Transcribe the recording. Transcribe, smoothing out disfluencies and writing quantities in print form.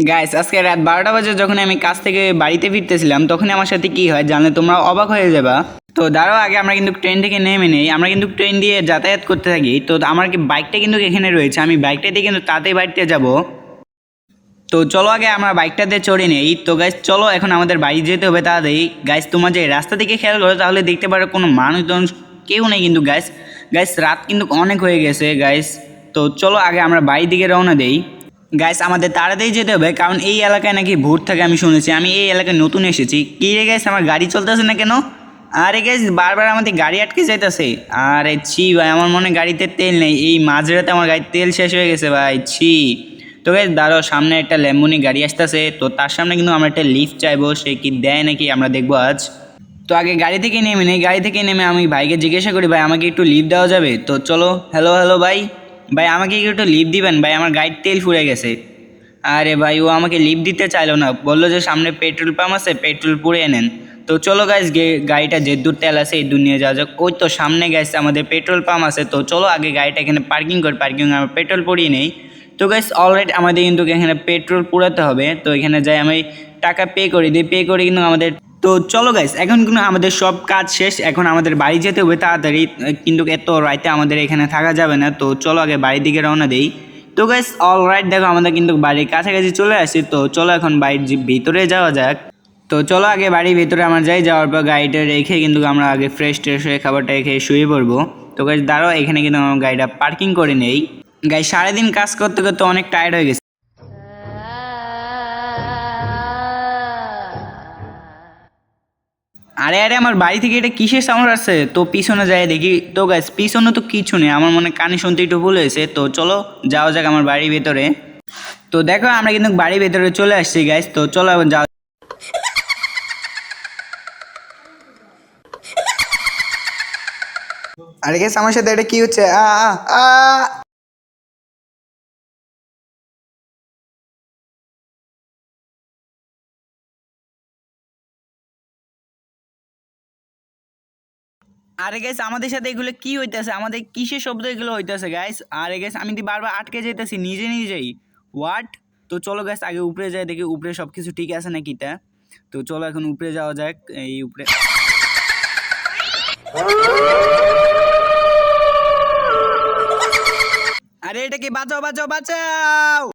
Guys আজকে রাত 12টা বাজে যখন আমি কাজ থেকে বাড়িতে ফিরতেছিলাম তখন আমার সাথে কি হয় জানলে তোমরা অবাক হয়ে যাবা। তো দাঁড়াও, আগে আমরা কিন্তু ট্রেন থেকে নেমে নেই, আমরা কিন্তু ট্রেন দিয়ে যাতায়াত করতে থাকি। তো আমার কি বাইকটা কিন্তু এখানে রয়েছে, আমি বাইকটা দিয়ে কিন্তু তাড়াতাড়ি বাড়িতে যাব। তো চলো আগে আমরা বাইকটাতে চড়ে নেই। তো গাইস চলো, এখন আমাদের বাড়ি যেতে হবে তাড়াতাড়ি। গাইস তোমার যে রাস্তা দিকে খেয়াল করো তাহলে দেখতে পারো কোনো মানুষজন কেউ নেই কিন্তু। গাইস গাইস রাত কিন্তু অনেক হয়ে গেছে গাইস। তো চলো আগে আমরা বাড়ির দিকে রওনা দেই। গাইস আমাদের তাড়াতাড়ি যেতে হবে, কারণ এই এলাকায় নাকি ভূত থাকে আমি শুনেছি। আমি এই এলাকায় নতুন এসেছি। কী রে গাইস, আমার গাড়ি চলতেছে না কেন? আরে গাইস বারবার আমাদের গাড়ি আটকে যাইতেছে। আরে ছি ভাই, আমার মনে হয় গাড়িতে তেল নেই। এই মাঝরাতে আমার গাড়ির তেল শেষ হয়ে গেছে ভাই, ছি। তো গাইস দাঁড়াও, সামনে একটা ল্যাম্বরগিনি গাড়ি আসতেছে। তো তার সামনে কিন্তু আমরা একটা লিফট চাইবো, সে কি দেয় নাকি আমরা দেখবো আজ। তো আগে গাড়ি থেকে নেমে নেই, গাড়ি থেকে নেমে আমি ভাইকে জিজ্ঞাসা করি, ভাই আমাকে একটু লিফট দেওয়া যাবে? তো চলো, হ্যালো হ্যালো ভাই, ভাই আমাকে কি একটু লিফট দিবেন ভাই, আমার গাড়ির তেল ফুরে গেছে। আরে ভাই ও আমাকে লিফট দিতে চাইলো না, বললো যে সামনে পেট্রোল পাম্প আছে, পেট্রোল পুড়ে নেন। তো চলো গাইস, গাড়িটা যে দূর তেল আছে এই দূর নিয়ে যাওয়া যাক। ওই তো সামনে গাইস আমাদের পেট্রোল পাম্প আছে। তো চলো আগে গাড়িটা এখানে পার্কিং করি, পার্কিং আমরা পেট্রোল পুড়িয়ে নেই। তো গাইস অলরাইট আমাদের কিন্তু এখানে পেট্রোল পুরাতে হবে। তো এখানে যাই আমি টাকা পে করে দিই, পে করে কিন্তু আমাদের। তো চলো গাইস, এখন কিন্তু আমাদের সব কাজ শেষ, এখন আমাদের বাড়ি যেতে হবে তাড়াতাড়ি। কিন্তু এত রাইতে আমাদের এখানে থাকা যাবে না। তো চলো আগে বাড়ির দিকে রওনা দেই। তো গাইস অলরাইট দেখো আমাদের কিন্তু বাড়ির কাছাকাছি চলে আসছি। তো চলো এখন বাড়ির ভিতরে যাওয়া যাক। তো চলো আগে বাড়ির ভিতরে আমরা যাই, যাওয়ার পর গাড়িটা রেখে কিন্তু আমরা আগে ফ্রেশ ট্রেশ হয়ে খাবারটা রেখে শুয়ে পড়বো। তো গাইস দাঁড়াও, এখানে কিন্তু আমার গাড়িটা পার্কিং করে নেই। গাইস সারাদিন কাজ করতে করতে অনেক টায়ার্ড হয়ে গেছে। আরে আরে আমার বাড়ি থেকে এটা কিসের সাউন্ড আসছে? তো পিছনে যাই দেখি। তো গাইস পিছনে তো কিছু নেই, আমার মনে হয় কানে শুনতে একটু ভুল হয়েছে। তো চলো যাওয়া যাক আমার বাড়ির ভেতরে। তো দেখো আমরা কিন্তু বাড়ির ভেতরে চলে আসছি গাইস। তো চলো এখন যাও। আরে গাইস আমার সাথে এটা কি হচ্ছে? আ আ আ আরে গাইস আমাদের সাথে এগুলো কি হইতাছে? আমাদের কিসের শব্দ এগুলো হইতাছে গাইস? আরে গাইস আমি তো বারবার আটকে যাইতাছি নিজে নিজেই। হোয়াট? তো চলো গাইস আগে উপরে যাই দেখি উপরে সব কিছু ঠিক আছে নাকি তা। তো চলো এখন উপরে যাওয়া যাক। এই উপরে, আরে এটা কি? বাঁচাও বাঁচাও বাঁচাও!